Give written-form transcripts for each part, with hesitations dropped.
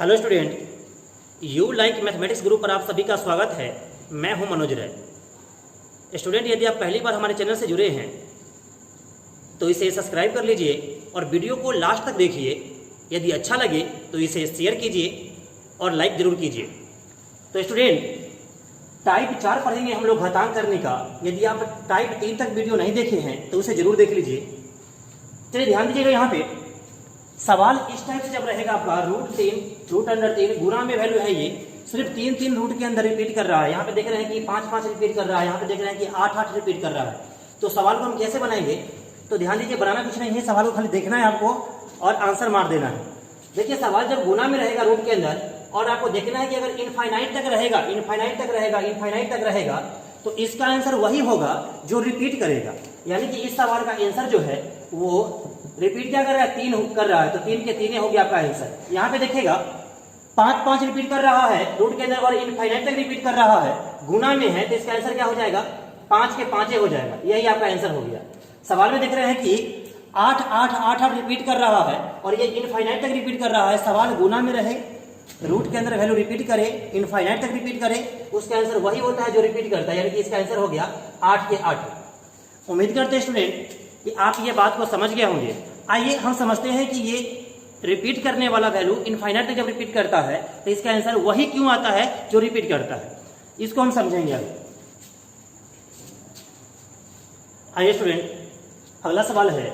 Hello student, you like mathematics group पर आप सभी का स्वागत है। मैं हूं मनोज राय। स्टूडेंट, यदि आप पहली बार हमारे चैनल से जुड़े हैं तो इसे सब्सक्राइब कर लीजिए और वीडियो को लास्ट तक देखिए। यदि अच्छा लगे तो इसे शेयर कीजिए और लाइक जरूर कीजिए। तो स्टूडेंट, टाइप 4 पढ़ेंगे हम लोग घातांक करने का। यदि आप टाइप 3 तक वीडियो नहीं देखे हैं तो उसे जरूर देख लीजिए। चलिए ध्यान दीजिएगा, यहाँ पे सवाल इस टाइप से जब रहेगा आपका √3 गुणा में वैल्यू है, ये सिर्फ 3 रूट के अंदर रिपीट कर रहा है। यहाँ पे देख रहे हैं कि 5 रिपीट कर रहा है, यहाँ पे देख रहे हैं कि 8 रिपीट कर रहा है। तो सवाल को हम कैसे बनाएंगे? तो ध्यान दीजिए, बनाना कुछ नहीं है, सवाल को खाली देखना है आपको और आंसर मार देना है। देखिए, सवाल जब गुणा में रहेगा रूट के अंदर और आपको देखना है कि अगर इनफाइनाइट तक रहेगा तो इसका आंसर वही होगा जो रिपीट करेगा। यानी कि इस सवाल का आंसर जो है वो रिपीट क्या कर रहा है? 3 कर रहा है, तो 3 के 3 हो गया आपका आंसर। यहाँ पे देखिएगा 5 रिपीट कर रहा है रूट के अंदर और इनफाइनाइट तक रिपीट कर रहा है, गुना में है, तो इसका आंसर क्या हो जाएगा? 5 के 5 हो जाएगा। यही आपका आंसर हो गया। सवाल में देख रहे हैं कि 8 रिपीट कर रहा है और ये इनफाइनाइट तक रिपीट कर रहा है। सवाल गुना में रहे, रूट के अंदर वैल्यू रिपीट करे, इनफाइनाइट तक रिपीट करे, उसका आंसर वही होता है जो रिपीट करता है। यानी कि इसका आंसर हो गया 8 के 8। उम्मीद करते हैं स्टूडेंट कि आप ये बात को समझ गए होंगे। आइए हम समझते हैं कि ये रिपीट करने वाला वैल्यू इनफाइनाइट तक जब रिपीट करता है तो इसका आंसर वही क्यों आता है जो रिपीट करता है। इसको हम समझेंगे अभी। आइए स्टूडेंट, अगला सवाल है,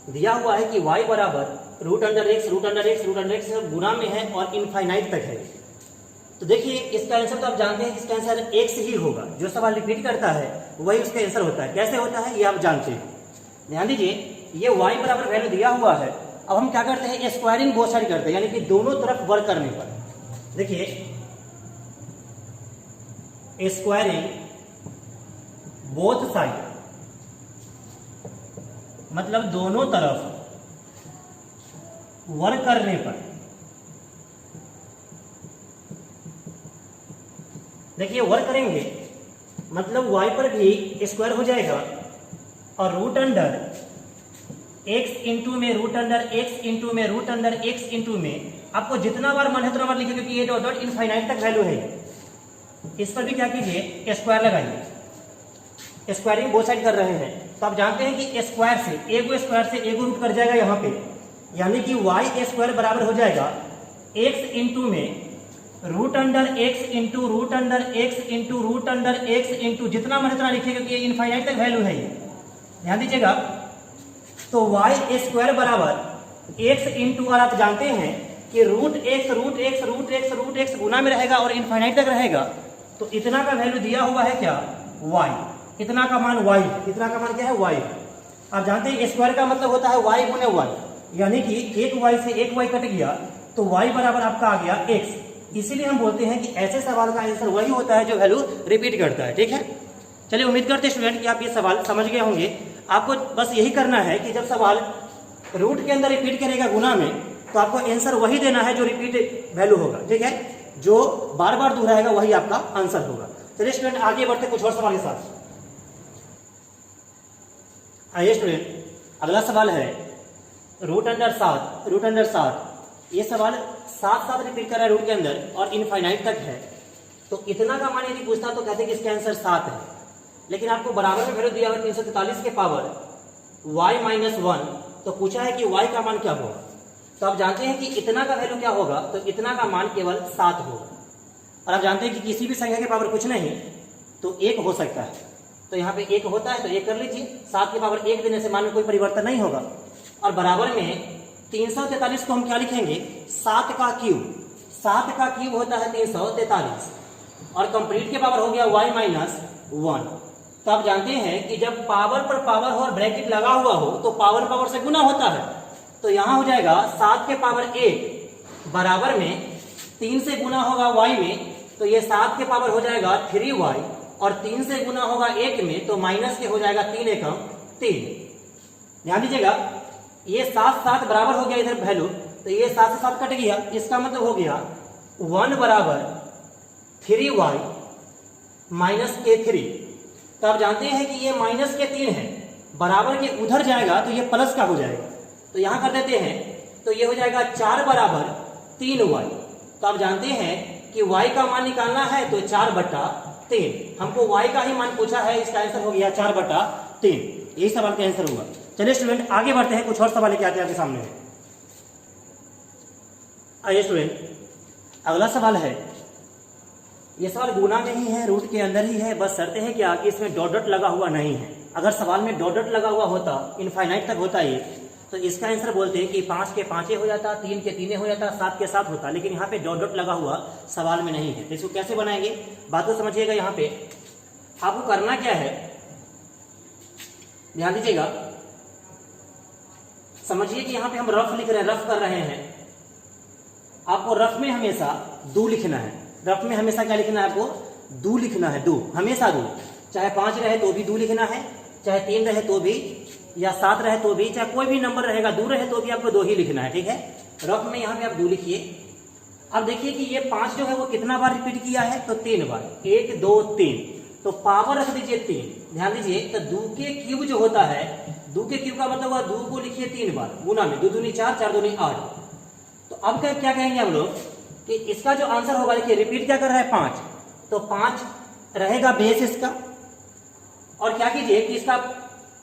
दिया हुआ है कि y बराबर √x गुणा में है और इनफाइनाइट तक है। तो देखिए, इसका आंसर तो आप जानते हैं, इसका आंसर x ही होगा। जो सवाल रिपीट करता है वही उसका आंसर होता है। कैसे होता है ये आप जानते हैं। ध्यान दीजिए, ये y बराबर वैल्यू दिया हुआ है। अब हम क्या करते हैं? स्क्वायरिंग बोथ साइड करते हैं, यानी कि दोनों तरफ वर्क करने पर। देखिए, स्क्वायरिंग बोथ साइड मतलब दोनों तरफ वर्क करने पर। देखिए, वर्क करेंगे मतलब y पर भी स्क्वायर हो जाएगा और रूट अंडर x इंटू में आपको जितना बार मन है उतना बार लिखिए, क्योंकि ये डॉट इनफाइनाइट तक वैल्यू है। इस पर भी क्या कीजिए? स्क्वायर लगाइए। स्क्वायरिंग बोथ साइड कर रहे हैं तो आप जानते हैं कि स्क्वायर से एगो रूट कर जाएगा यहाँ पे, यानी कि y स्क्वायर बराबर हो जाएगा x इंटू में रूट अंडर x इंटू जितना मन उतना लिखिए, क्योंकि ये इनफाइनाइट तक वैल्यू है। ध्यान दीजिएगा, तो y स्क्वायर बराबर x इंटू, और आप जानते हैं कि रूट x गुना में रहेगा और इनफाइनाइट तक रहेगा, तो इतना का वैल्यू दिया हुआ है क्या? y। इतना का मान y, इतना का मान क्या है? y। आप जानते हैं स्क्वायर का मतलब होता है y गुने y, यानी कि एक y से एक y कट गया तो y बराबर आपका आ गया x। इसीलिए हम बोलते हैं कि ऐसे सवाल का आंसर वही होता है जो वैल्यू रिपीट करता है। ठीक है, चलिए उम्मीद करते हैं स्टूडेंट कि आप ये सवाल समझ गए होंगे। आपको बस यही करना है कि जब सवाल रूट के अंदर रिपीट करेगा गुना में, तो आपको आंसर वही देना है जो रिपीट वैल्यू होगा। ठीक है, जो बार बार दोहराएगा वही आपका आंसर होगा। चलिए स्टूडेंट, आगे बढ़ते कुछ और सवाल के साथ। आइए स्टूडेंट, अगला सवाल है √7। ये सवाल 7 रिपीट कर रहा है रूट के अंदर और इनफाइनाइट तक है। तो इतना का मान यदि पूछता तो कहते कि इसका आंसर 7 है, लेकिन आपको बराबर में वैल्यू दिया हुआ 343 के पावर y-1, तो पूछा है कि y का मान क्या होगा। तो आप जानते हैं कि इतना का वैल्यू क्या होगा? तो इतना का मान केवल 7 होगा। और आप जानते हैं कि किसी भी संख्या के पावर कुछ नहीं तो 1 हो सकता है, तो यहाँ पे 1 होता है तो 1 कर लीजिए। 7 के पावर 1 देने से मान में कोई परिवर्तन नहीं होगा। और बराबर में 343 को हम क्या लिखेंगे? 7 का क्यूब होता है 343, और कंप्लीट के पावर हो गया y-1। तो आप जानते हैं कि जब पावर पर पावर हो और ब्रैकेट लगा हुआ हो तो पावर से गुना होता है। तो यहां हो जाएगा 7 के पावर 1 बराबर में 3 से गुना होगा y में, तो ये 7 के पावर हो जाएगा 3y, और 3 से गुना होगा 1 में तो माइनस के हो जाएगा 3 एकम 3। ध्यान दीजिएगा, ये 7 बराबर हो गया इधर वैल्यू, तो ये 7 से 7 कट गया। इसका मतलब हो गया 1 बराबर 3y माइनस के 3। तो आप जानते हैं कि ये माइनस के 3 है, बराबर के उधर जाएगा तो ये प्लस का हो जाएगा। तो यहां कर देते हैं, तो ये हो जाएगा 4 बराबर 3y। तो आप जानते हैं कि y का मान निकालना है तो 4/3। हमको y का ही मान पूछा है, इसका आंसर हो गया 4/3। यही सवाल का आंसर होगा। चलिए स्टूडेंट आगे बढ़ते हैं, कुछ और सवाल लेके आते हैं आपके सामने। आइए स्टूडेंट अगला सवाल है, ये सवाल गुना में ही है, रूट के अंदर ही है, बस शर्त है क्या कि इसमें डॉट डॉट लगा हुआ नहीं है। अगर सवाल में डॉट डॉट लगा हुआ होता, इनफाइनाइट तक होता ये, तो इसका आंसर बोलते हैं कि 5 के 5 हो जाता, 3 के 3 हो जाता, 7 के 7 होता, लेकिन यहाँ पे डॉट डॉट लगा हुआ सवाल में नहीं है। तो इसको कैसे बनाएंगे, बात को समझिएगा। यहाँ पे आपको करना क्या है, ध्यान दीजिएगा, समझिए कि यहाँ पे हम रफ लिख रहे हैं, रफ कर रहे हैं। आपको रफ में हमेशा दो लिखना है। रफ में हमेशा क्या लिखना है, आपको दो लिखना है, दो, हमेशा दो। चाहे 5 रहे तो भी दो लिखना है, चाहे 3 रहे तो भी, या 7 रहे तो भी, चाहे कोई भी नंबर रहेगा, 2 रहे तो भी आपको 2 ही लिखना है, ठीक है। रफ में यहाँ पे आप 2 लिखिए। अब देखिए कि ये 5 जो है वो कितना बार रिपीट किया है, तो 3 बार, 1 2 3, तो पावर रख दीजिए 3। ध्यान दीजिए, तो 2 के क्यूब जो होता है, 2 के क्यूब का मतलब हुआ 2 को लिखिए 3 बार गुना में, 2 दूनी 4, 4 दूनी 8। तो अब क्या कहेंगे हम लोग कि इसका जो आंसर होगा, देखिए रिपीट क्या कर रहा है 5, तो 5 रहेगा बेस इसका। और क्या कीजिए कि इसका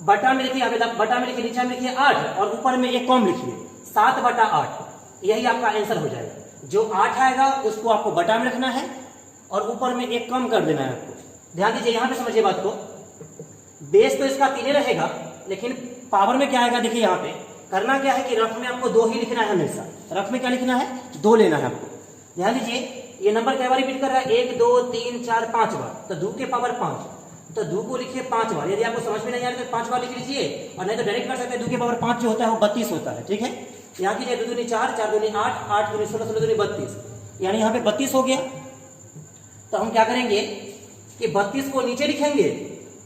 बटा में लिखिए, बटा में लिखिए, नीचे में लिखिए 8 और ऊपर में एक कॉम लिखिए 7/8। यही आपका आंसर हो जाएगा। जो 8 आएगा उसको आपको बटा में रखना है और ऊपर में एक कम कर देना है आपको। ध्यान दीजिए, यहां पे समझिए बात को, बेस तो इसका 3 रहेगा, लेकिन पावर में क्या आएगा, देखिए यहाँ पे करना क्या है कि रफ में आपको 2 ही लिखना है हमेशा। रफ में क्या लिखना है, 2 लेना है आपको। ध्यान दीजिए, ये नंबर क्या बार रिपीट कर रहा है, 1 2 3 4 5 बार, तो 2 के पावर 5, तो 2 को लिखिए 5 बार। यदि आपको समझ में नहीं आ रहा तो 5 बार लिख लीजिए, और नहीं तो डायरेक्ट कर सकते हैं। 2 के पावर 5 जो होता है वो 32 होता है, ठीक है। यहाँ कीजिए 2 दूनी 4, 4 दूनी 8, 8 दूनी 16, 16 दूनी 32, यानी यहाँ पे 32 हो गया। तो हम क्या करेंगे कि 32 को नीचे लिखेंगे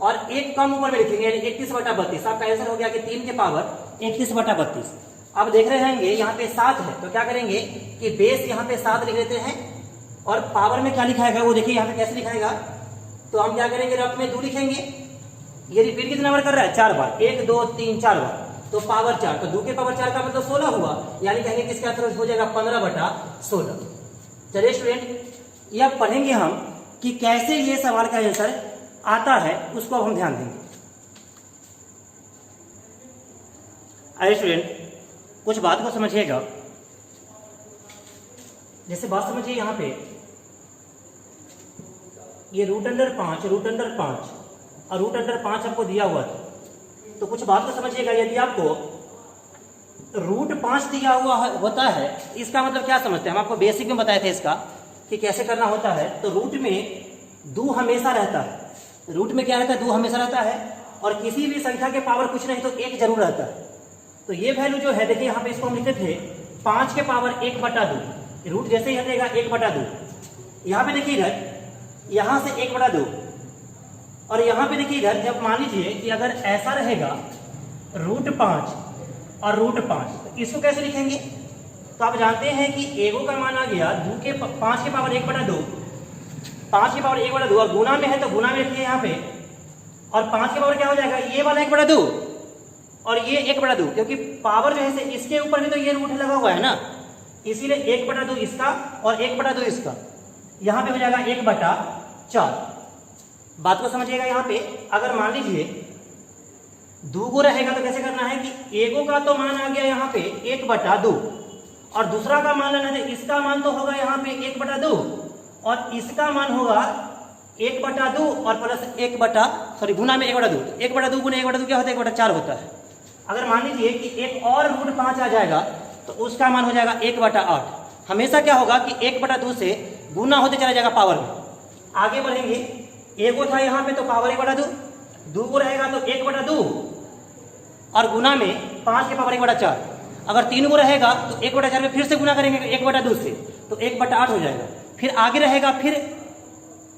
और एक कम ऊपर में लिखेंगे, यानी 31/32। आपका आंसर हो गया कि 3 के पावर 31/32। अब देख रहे होंगे यहाँ पे 7 है, तो क्या करेंगे कि बेस यहाँ पे 7 लिख लेते हैं और पावर में क्या लिखाएगा वो देखिए यहाँ पे कैसे लिखाएगा। तो हम क्या करेंगे, रफ में 2 लिखेंगे। ये रिपीट कितना बार कर रहा है, 4 बार, 1 2 3 4 बार, तो पावर 4, तो 2 के पावर 4 का मतलब 16 हुआ, यानी कहेंगे किसका आंसर हो जाएगा 15/16। चलिए स्टूडेंट, ये अब पढ़ेंगे हम कि कैसे ये सवाल का आंसर आता है, उसको अब हम ध्यान देंगे। आइए स्टूडेंट कुछ बात को समझिएगा। जैसे बात समझिए, यहाँ पे ये √5 और √5 आपको दिया हुआ था, तो कुछ बात को समझिएगा। यदि आपको √5 दिया हुआ होता है, इसका मतलब क्या समझते हैं, हम आपको बेसिक में बताए थे इसका कि कैसे करना होता है। तो रूट में 2 हमेशा रहता है, रूट में क्या रहता है, 2 हमेशा रहता है, और किसी भी संख्या के पावर कुछ नहीं तो 1 जरूर रहता है। तो ये वैल्यू जो है, देखिए यहाँ पे इसको हम लिखते थे 5 के पावर 1/2, रूट जैसे ही हटेगा 1/2। यहाँ पे देखिए इधर, यहां से 1/2, और यहाँ पे देखिए इधर, जब मान लीजिए कि अगर ऐसा रहेगा √5 और √5, तो इसको कैसे लिखेंगे। तो आप जानते हैं कि एगो का मान आ गया 5 के पावर 1/2, 5 के पावर 1/2, और गुना में है तो गुना में लिखिए यहाँ पे, और 5 के पावर क्या हो जाएगा, ये वाला 1/2 और ये 1/2, क्योंकि पावर जो है इसके ऊपर भी तो ये रूट लगा हुआ है ना, इसीलिए 1/2 इसका और 1/2 इसका, यहाँ पे हो जाएगा 1/4। बात को समझिएगा। यहाँ पे अगर मान लीजिए 2 को रहेगा तो कैसे करना है कि एगो का तो मान आ गया यहाँ पे 1/2, और दूसरा का मान लेना है, इसका मान तो होगा यहाँ पे 1/2 और इसका मान होगा 1/2 और प्लस 1/गुना में 1/2, तो 1/2 गुना 1/2 क्या होता है, 1/4 होता है। अगर मान लीजिए कि एक और √5 आ जाएगा तो उसका मान हो जाएगा 1/8। हमेशा क्या होगा कि 1/2 से गुना होते चला जाएगा पावर में। आगे बढ़ेंगे, एगो था यहाँ पे तो पावर 1/2, 2 को रहेगा तो 1/2 और गुना में 5 के पावर 1/4। अगर 3 को रहेगा तो 1/4 में फिर से गुना करेंगे 1/2 से, तो 1/8 हो जाएगा। फिर आगे रहेगा, फिर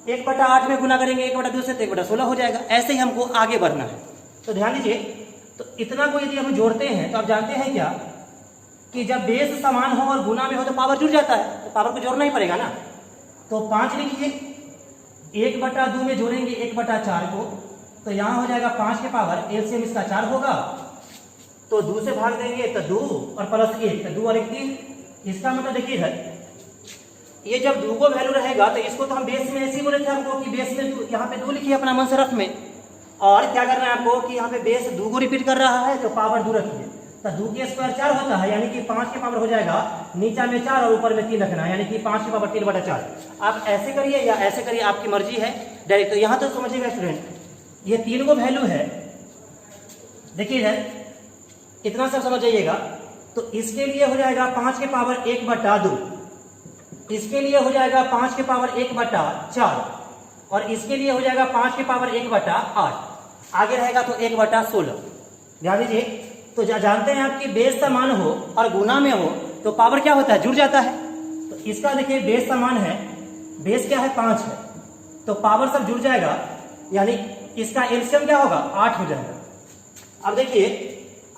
1/8 में गुना करेंगे 1/2 से, तो 1/16 हो जाएगा। ऐसे ही हमको आगे बढ़ना है। तो ध्यान दीजिए, तो इतना को यदि हम जोड़ते हैं तो आप जानते हैं क्या कि जब बेस समान हो और गुना में हो तो पावर जुड़ जाता है, तो पावर को जोड़ना ही पड़ेगा ना। तो 5 लिखिए, 1/2 में जोड़ेंगे 1/4 को, तो यहाँ हो जाएगा 5 के पावर, एलसीएम इसका 4 होगा, तो 2 से भाग देंगे तो 2 और प्लस 1, तो 2 और 1 3, इसका मतलब देखिए इधर ये जब दो को वैल्यू रहेगा तो इसको तो हम बेस में ऐसे ही बोले थे आपको कि बेस में यहाँ पे 2 लिखिए अपना मन से रफ में, और क्या करना है आपको कि यहाँ पे बेस 2 को रिपीट कर रहा है तो पावर 2 रखिए, तो 2 के स्क्वायर 4 होता है, यानी कि 5 के पावर हो जाएगा, नीचा में 4 और ऊपर में 3 रखना है, यानी कि 5 के पावर 3/4। आप ऐसे करिए या ऐसे करिए, आपकी मर्जी है डायरेक्ट। तो यहाँ तो समझिएगा स्टूडेंट, ये 3 को वैल्यू है, देखिए इधर इतना सब समझ जाइएगा। तो इसके लिए हो जाएगा 5 के पावर 1/2, इसके लिए हो जाएगा 5 के पावर 1/4, और इसके लिए हो जाएगा 5 के पावर 1/8, आगे रहेगा तो 1/16। ध्यान दीजिए, तो जानते हैं आप कि बेस समान हो और गुना में हो तो पावर क्या होता है, जुड़ जाता है। तो इसका देखिए बेस समान है, बेस क्या है 5 है, तो पावर सब जुड़ जाएगा, यानी इसका एलसीएम क्या होगा 8 हो जाएगा। अब देखिए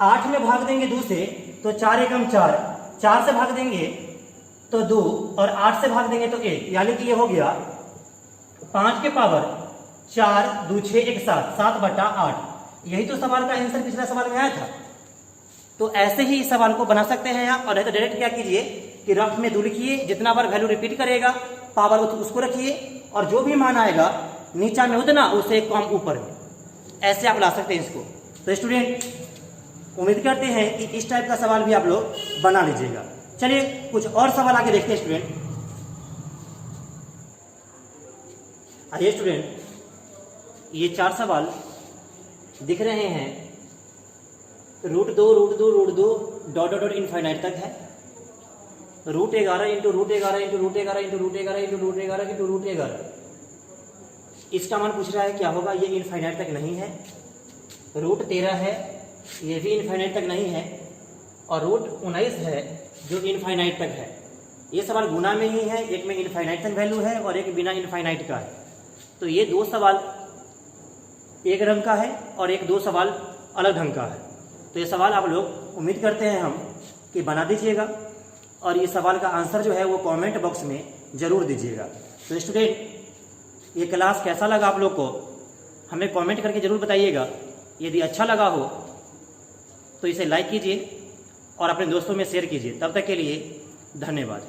8 में भाग देंगे 2 से तो 4 एकम 4, 4 से भाग देंगे तो 2, और 8 से भाग देंगे तो 1, यानी कि ये हो गया 5 के पावर 4 2 6 1 7, 7/8। यही तो सवाल का आंसर पिछला सवाल में आया था। तो ऐसे ही इस सवाल को बना सकते हैं आप, और नहीं तो डायरेक्ट क्या कीजिए कि रफ में 2 लिखिए, जितना बार वैल्यू रिपीट करेगा पावर उसको रखिए, और जो भी मान आएगा नीचा में उतना, उससे एक कम ऊपर में, ऐसे आप ला सकते हैं इसको। तो स्टूडेंट उम्मीद करते हैं कि इस टाइप का सवाल भी आप लोग बना लीजिएगा। चलिए कुछ और सवाल आगे देखते हैं स्टूडेंट। आइए स्टूडेंट, ये 4 सवाल दिख रहे हैं, √2 डॉट इनफाइनाइट तक है, √11 into √11 into √11 into √11 into √11 into √11। इसका मान पूछ रहा है क्या होगा, ये इनफाइनाइट तक नहीं है। √13 है, ये भी इनफाइनाइट तक नहीं है, और √19 है जो इनफाइनाइट तक है। ये सवाल गुना में ही है, एक में इनफाइनाइट तक वैल्यू है और एक बिना इनफाइनाइट का है। तो ये 2 सवाल एक रंग का है और एक 2 सवाल अलग ढंग का है। तो ये सवाल आप लोग उम्मीद करते हैं हम कि बना दीजिएगा, और ये सवाल का आंसर जो है वो कमेंट बॉक्स में जरूर दीजिएगा। तो स्टूडेंट ये क्लास कैसा लगा आप लोग को हमें कमेंट करके जरूर बताइएगा। यदि अच्छा लगा हो तो इसे लाइक कीजिए और अपने दोस्तों में शेयर कीजिए। तब तक के लिए धन्यवाद।